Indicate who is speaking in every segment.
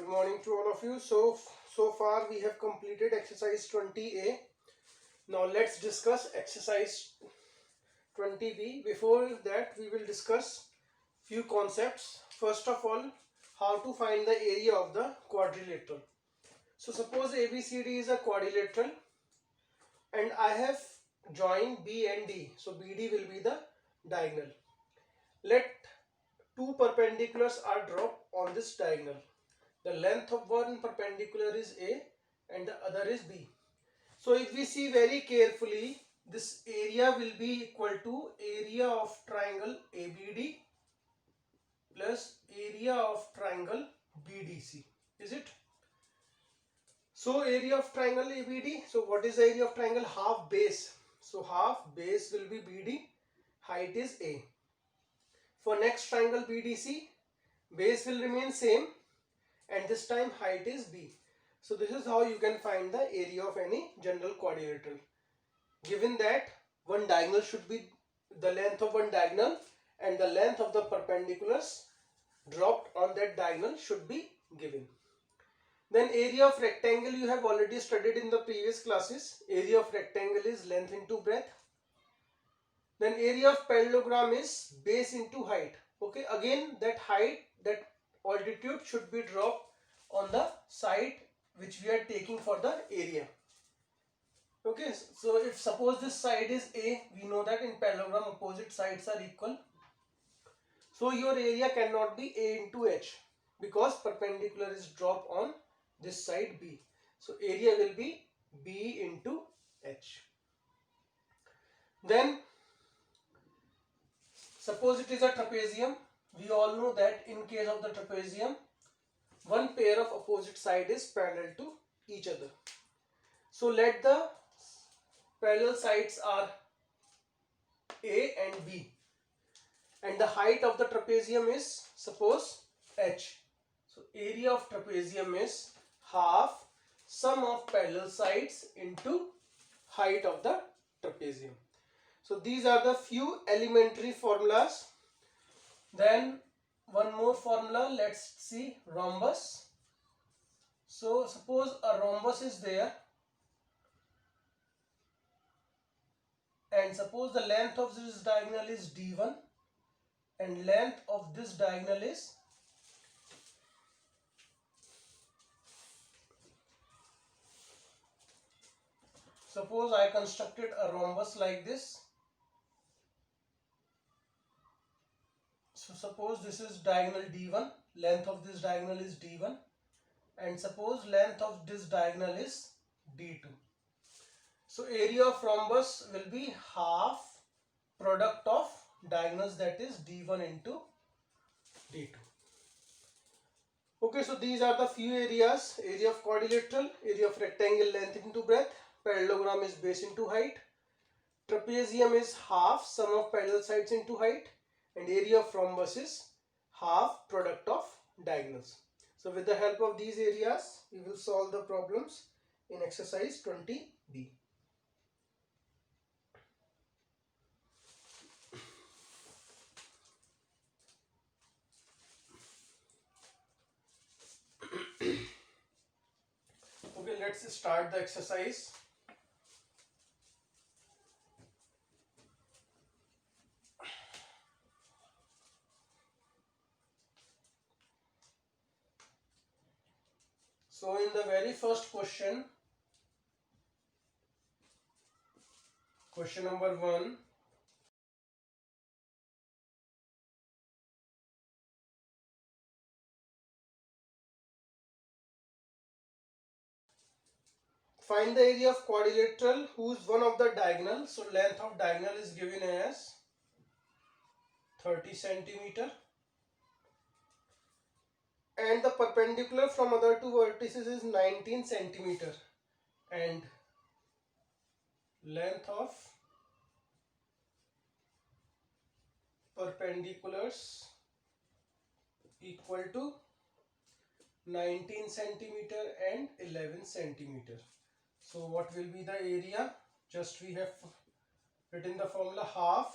Speaker 1: Good morning to all of you. So far we have completed exercise 20A. Now let's discuss exercise 20B. Before that we will discuss few concepts. First of all, how to find the area of the quadrilateral. So suppose ABCD is a quadrilateral and I have joined B and D. So BD will be the diagonal. Let two perpendiculars are dropped on this diagonal. The length of one perpendicular is A and the other is B. So if we see very carefully, this area will be equal to area of triangle ABD plus area of triangle BDC. Is it? So area of triangle ABD. So what is the area of triangle? Half base. So half base will be BD. Height is A. For next triangle BDC, base will remain same and this time height is B. So this is how you can find the area of any general quadrilateral. Given that one diagonal should be the length of one diagonal and the length of the perpendiculars dropped on that diagonal should be given. Then area of rectangle you have already studied in the previous classes. Area of rectangle is length into breadth. Then area of parallelogram is base into height. Okay, again that height, that altitude should be dropped on the side which we are taking for the area. Okay, so if suppose this side is A, we know that in parallelogram opposite sides are equal. So your area cannot be A into H because perpendicular is dropped on this side B. So area will be B into H. Then suppose it is a trapezium. We all know that in case of the trapezium, one pair of opposite side is parallel to each other. So let the parallel sides are A and B and the height of the trapezium is suppose H. So area of trapezium is half sum of parallel sides into height of the trapezium. So these are the few elementary formulas. Then one more formula, let's see, rhombus. So suppose a rhombus is there and suppose the length of this diagonal is D1 and length of this diagonal is suppose I constructed a rhombus like this. So suppose this is diagonal D1, length of this diagonal is D1 and suppose length of this diagonal is D2. So area of rhombus will be half product of diagonals, that is D1 into D2. Okay, so these are the few areas: area of quadrilateral, area of rectangle, length into breadth, parallelogram is base into height, trapezium is half sum of parallel sides into height, and area of rhombus is half product of diagonals. So with the help of these areas, we will solve the problems in exercise 20B. Okay, let's start the exercise. So in the very first question, question number 1, find the area of quadrilateral whose one of the diagonal, so length of diagonal is given as 30 centimeter and the perpendicular from other two vertices is 19 centimeter and length of perpendiculars equal to 19 centimeter and 11 centimeter. So what will be the area? Just we have written the formula, half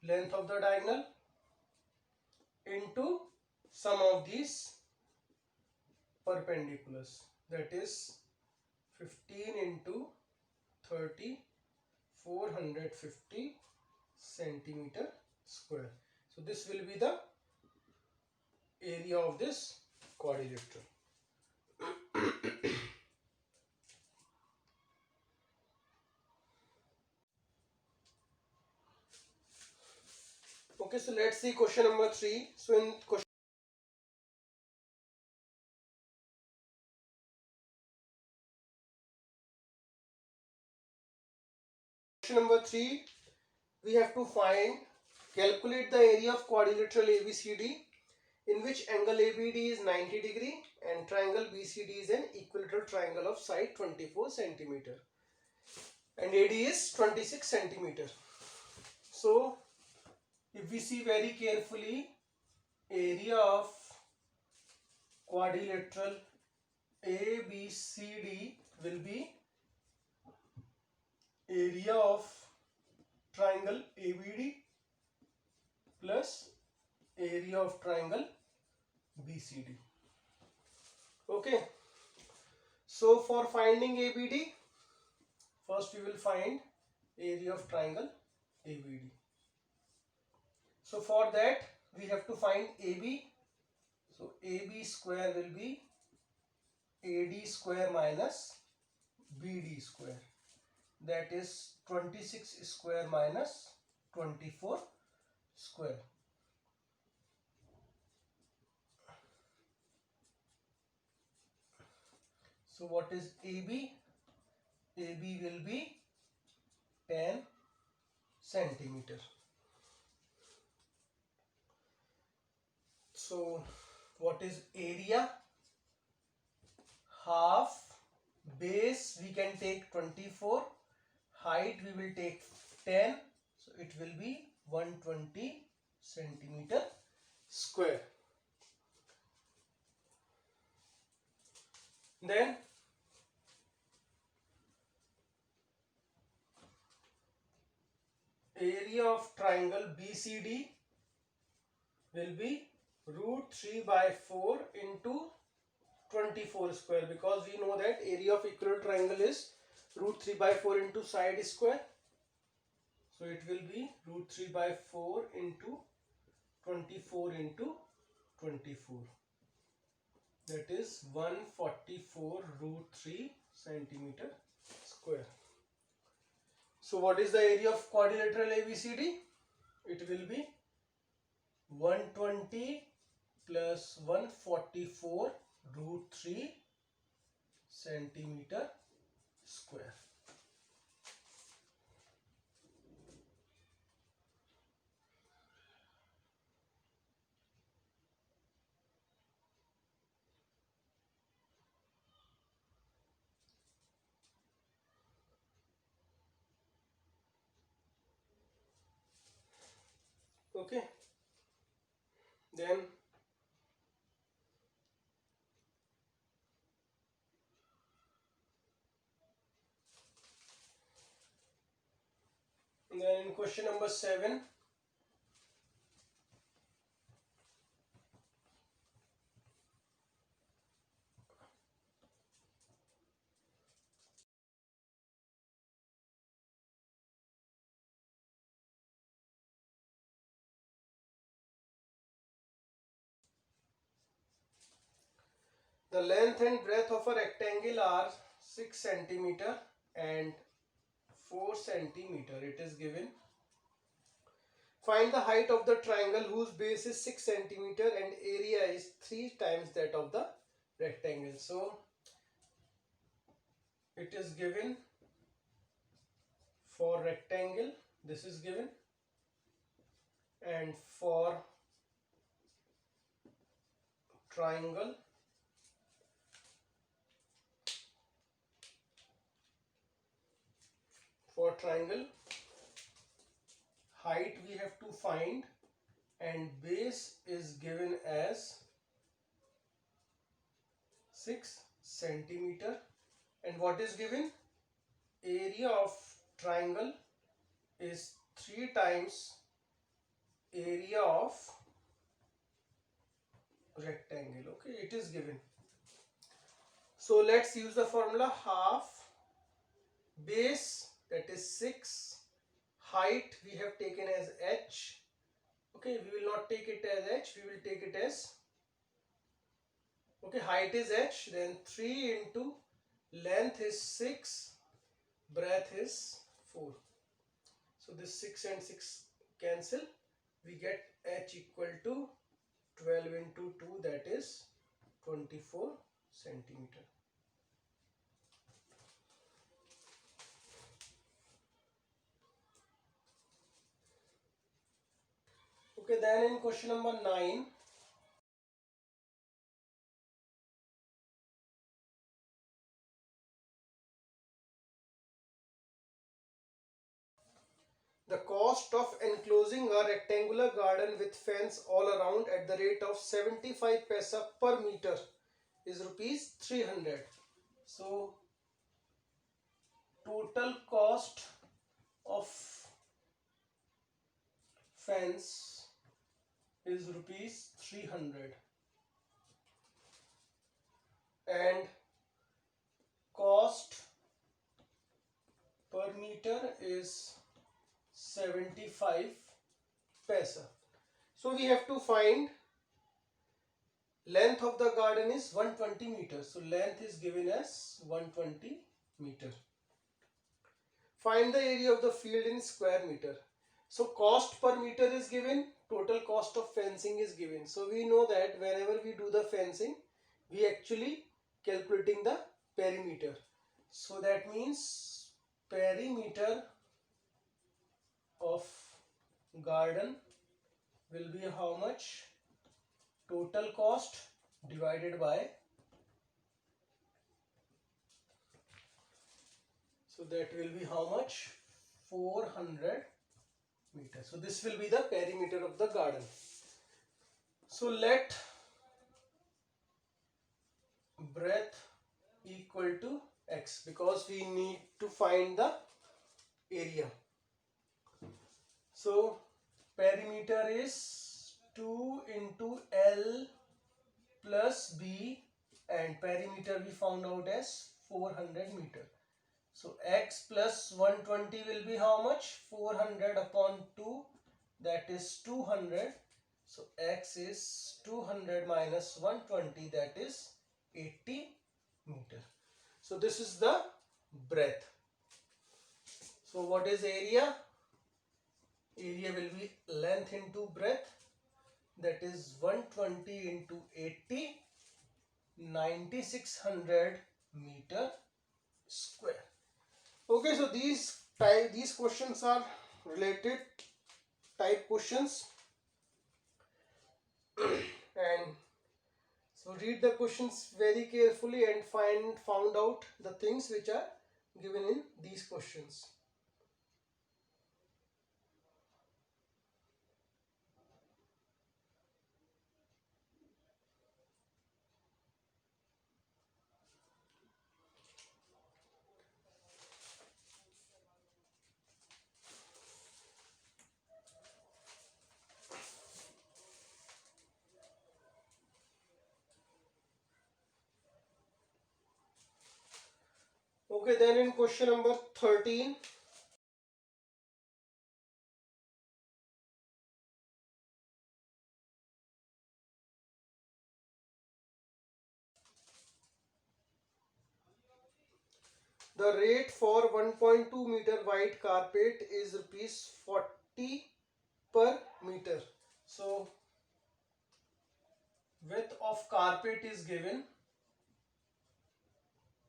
Speaker 1: length of the diagonal into sum of these perpendiculars, that is 15 into 30, 450 centimeter square. So this will be the area of this quadrilateral. Okay, so let's see question number 3. So in question number 3, we have to calculate the area of quadrilateral ABCD in which angle ABD is 90 degree and triangle BCD is an equilateral triangle of side 24 centimeter and AD is 26 centimeter. So if we see very carefully, area of quadrilateral ABCD will be area of triangle ABD plus area of triangle BCD. Okay, so for finding ABD, first we will find area of triangle ABD. So for that we have to find AB. So AB square will be AD square minus BD square, that is 26 square minus 24 square. So what is AB? AB will be 10 centimeter. So what is area? Half. Base we can take 24, height we will take 10, so it will be 120 centimeter square. Then area of triangle BCD will be root 3 by 4 into 24 square, because we know that area of equilateral triangle is root 3 by 4 into side square. So it will be root 3 by 4 into 24 into 24. That is 144 root 3 centimeter square. So what is the area of quadrilateral ABCD? It will be 120 plus 144 root 3 centimeter square. Okay, then in question number 7, the length and breadth of a rectangle are 6 centimeter and 4 centimeter. It is given. Find the height of the triangle whose base is 6 centimeter and area is 3 times that of the rectangle. So it is given for rectangle, this is given, and for triangle height we have to find, and base is given as 6 centimeter, and what is given? Area of triangle is 3 times area of rectangle. Okay, it is given. So let's use the formula. Half base, that is 6, height we have taken as h. Okay, we will not take it as h, we will take it as, okay, height is h, then 3 into length is 6, breadth is 4. So this 6 and 6 cancel, we get h equal to 12 into 2, that is 24 centimeter. Okay, then in question number 9, the cost of enclosing a rectangular garden with fence all around at the rate of 75 paisa per meter is rupees 300. So total cost of fence is rupees 300 and cost per meter is 75 paisa. So we have to find length of the garden is 120 meters. So length is given as 120 meter. Find the area of the field in square meter. So cost per meter is given, total cost of fencing is given. So we know that whenever we do the fencing, we actually calculating the perimeter. So that means perimeter of garden will be how much? Total cost divided by, so that will be how much? 400 meters. So this will be the perimeter of the garden. So let breadth equal to x, because we need to find the area. So perimeter is 2 into L plus B, and perimeter we found out as 400 meter. So x plus 120 will be how much? 400 upon 2, that is 200. So x is 200 minus 120, that is 80 meter. So this is the breadth. So what is area? Area will be length into breadth, that is 120 into 80, 9600 meter square. Okay, so these questions are related type questions and so read the questions very carefully and found out the things which are given in these questions. Okay, then in question number 13, the rate for 1.2 meter wide carpet is rupees 40 per meter. So width of carpet is given,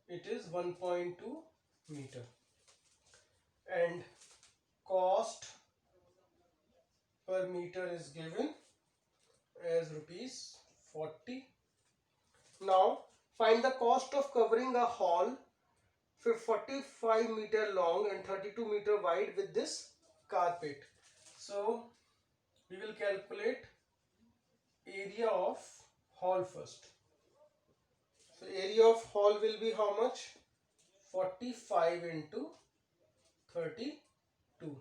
Speaker 1: it is 1.2 meter and cost per meter is given as rupees 40. Now find the cost of covering a hall 45 meter long and 32 meter wide with this carpet. So we will calculate area of hall first. So area of hall will be how much? 45 into 32.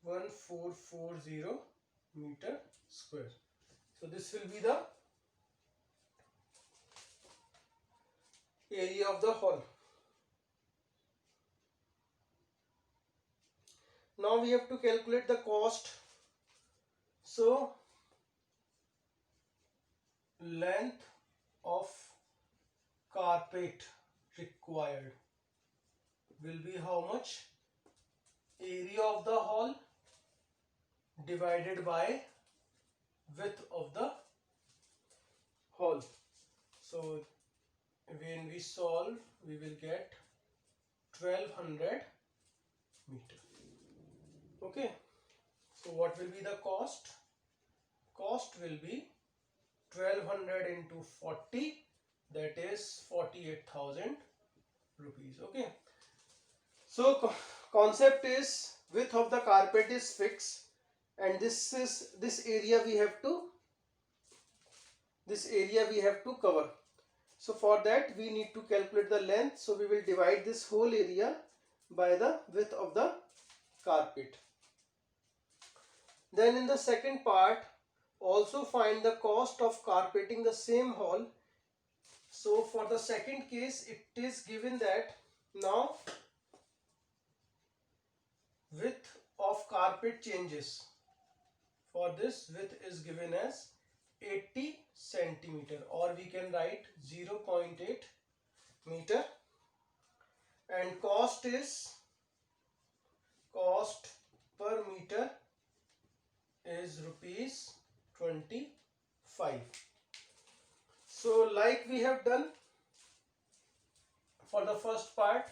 Speaker 1: 1440 meter square. So this will be the area of the hall. Now we have to calculate the cost. So length of carpet required will be how much? Area of the hall divided by width of the hall. So when we solve, we will get 1200 meter. Okay. So what will be the cost? Cost will be 1200 into 40, that is 48,000 rupees. Okay. So concept is width of the carpet is fixed, and this area we have to cover. So for that we need to calculate the length. So we will divide this whole area by the width of the carpet. Then in the second part, also find the cost of carpeting the same hall. So for the second case, it is given that now width of carpet changes. For this, width is given as 80 centimeter, or we can write 0.8 meter, and cost per meter is rupees 25. So like we have done for the first part,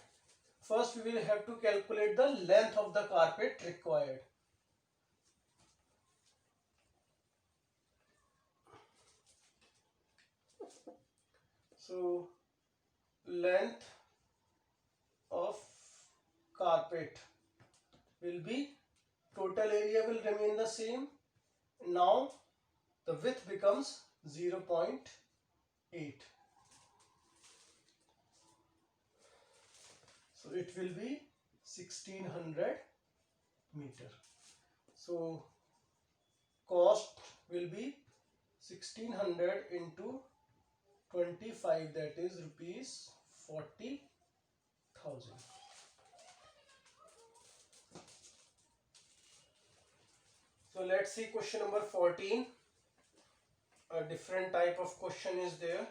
Speaker 1: first we will have to calculate the length of the carpet required. So length of carpet will be, total area will remain the same. Now the width becomes 0.8. So it will be 1600 meter. So cost will be 1600 into 25, that is rupees 40,000. So let's see question number 14. A different type of question is there.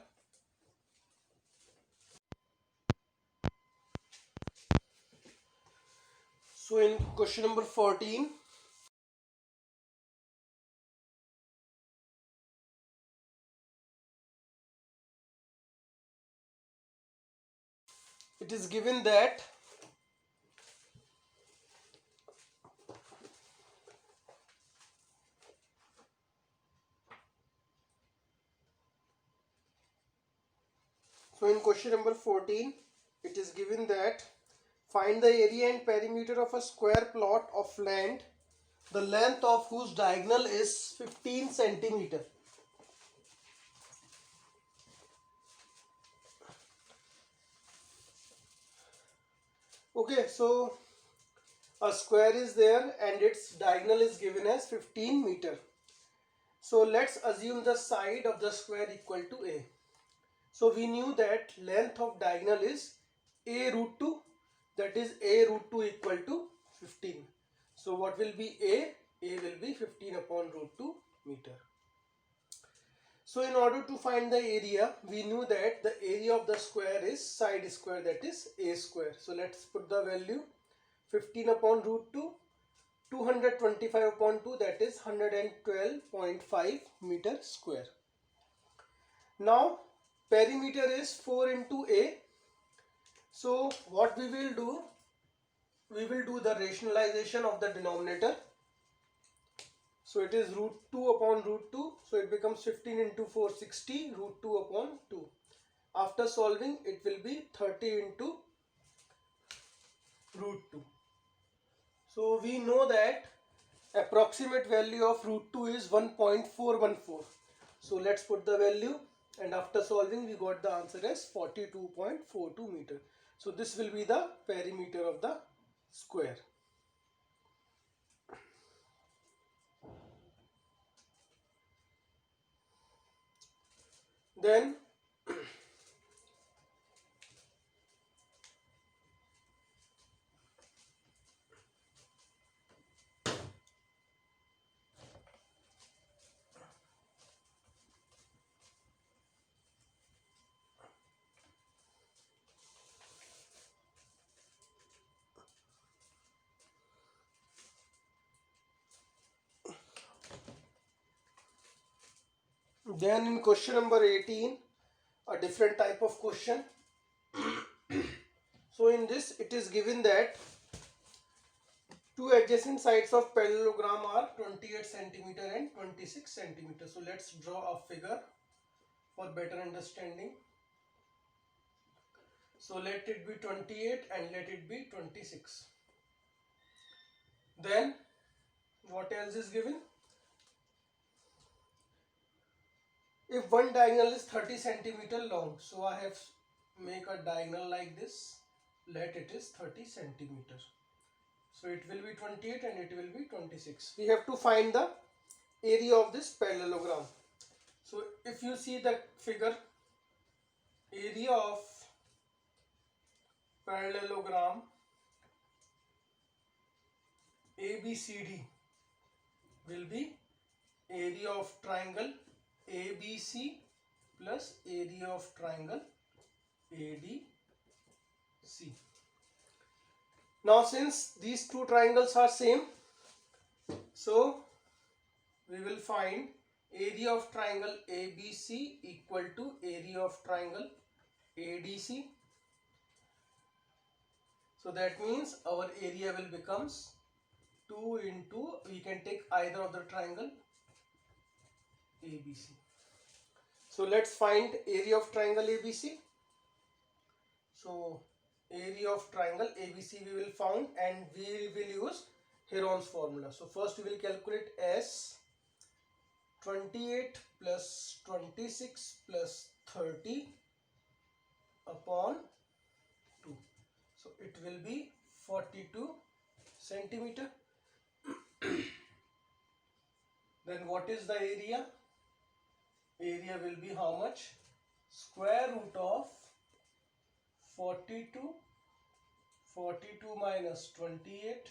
Speaker 1: So in question number 14, it is given that it is given that find the area and perimeter of a square plot of land, the length of whose diagonal is 15 centimeter. Okay, so a square is there and its diagonal is given as 15 meter. So let's assume the side of the square equal to A. So we knew that length of diagonal is A root 2, that is A root 2 equal to 15. So what will be A? A will be 15 upon root 2 meter. So in order to find the area, we knew that the area of the square is side square, that is A square. So let's put the value 15 upon root 2, 225 upon 2, that is 112.5 meter square. Now perimeter is 4 into A. So what we will do the rationalization of the denominator. So it is root 2 upon root 2. So it becomes 15 into 4, 60, root 2 upon 2. After solving, it will be 30 into root 2. So we know that approximate value of root 2 is 1.414. So let's put the value, and after solving we got the answer as 42.42 meter. So this will be the perimeter of the square. Then in question number 18, a different type of question. So in this it is given that two adjacent sides of parallelogram are 28 centimeter and 26 centimeter. So let's draw a figure for better understanding. So let it be 28 and let it be 26. Then what else is given? If one diagonal is 30 centimeter long, so I have make a diagonal like this. Let it is 30 centimeter. So it will be 28 and it will be 26. We have to find the area of this parallelogram. So if you see the figure, area of parallelogram ABCD will be area of triangle ABC plus area of triangle ADC. Now since these two triangles are same, so we will find area of triangle ABC equal to area of triangle ADC. So that means our area will becomes 2 into, we can take either of the triangle ABC. So let's find area of triangle ABC. So area of triangle ABC we will found, and we will use Heron's formula. So first we will calculate S 28 plus 26 plus 30 upon 2. So it will be 42 centimeter. Then what is the area? Area will be how much? Square root of 42, 42 minus 28,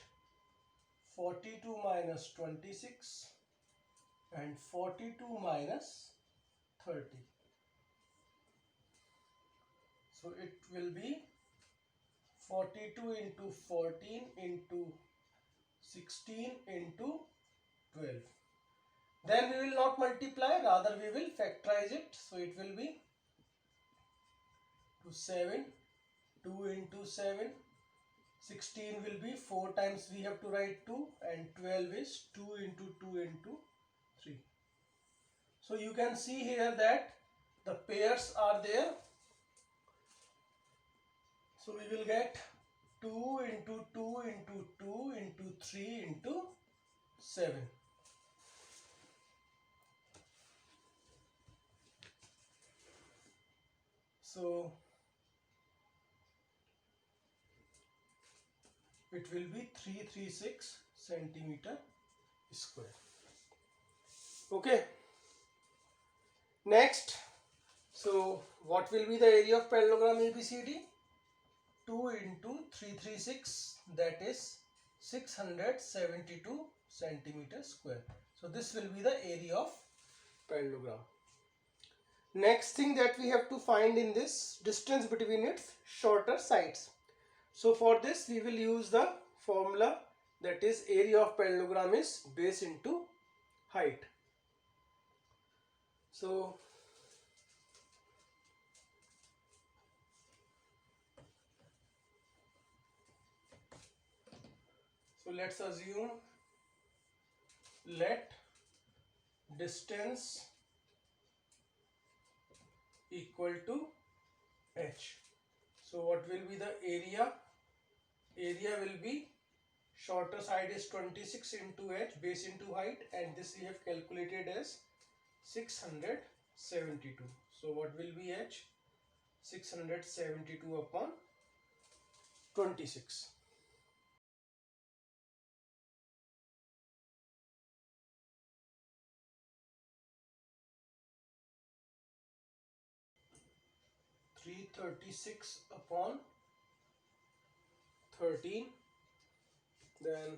Speaker 1: 42 minus 26 and 42 minus 30. So it will be 42 into 14 into 16 into 12. Then we will not multiply, rather we will factorize it. So it will be 7, 2 into 7, 16 will be 4 times we have to write 2, and 12 is 2 into 2 into 3. So you can see here that the pairs are there. So we will get 2 into 2 into 2 into 3 into 7. So it will be 336 centimeter square. Okay. Next, so what will be the area of parallelogram ABCD? 2 into 336, that is 672 centimeter square. So this will be the area of parallelogram. Next thing that we have to find in this, distance between its shorter sides. So for this we will use the formula, that is area of parallelogram is base into height. So let's assume, let distance equal to h. So what will be the area? Area will be, shorter side is 26 into h, base into height, and this we have calculated as 672. So what will be h? 672 upon 26. 336 upon 13, then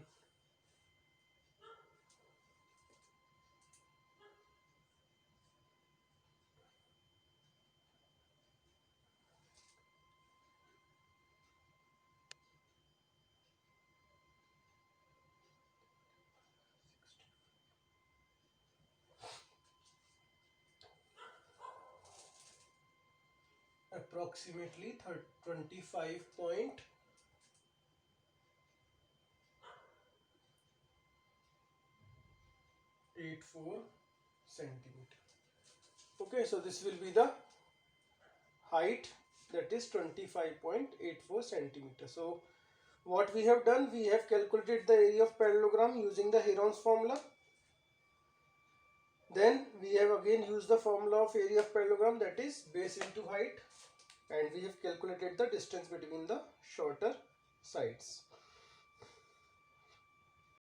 Speaker 1: approximately 25.84 centimeter. Okay, so this will be the height, that is 25.84 centimeter. So what we have done, we have calculated the area of parallelogram using the Heron's formula. Then we have again used the formula of area of parallelogram, that is base into height, and we have calculated the distance between the shorter sides.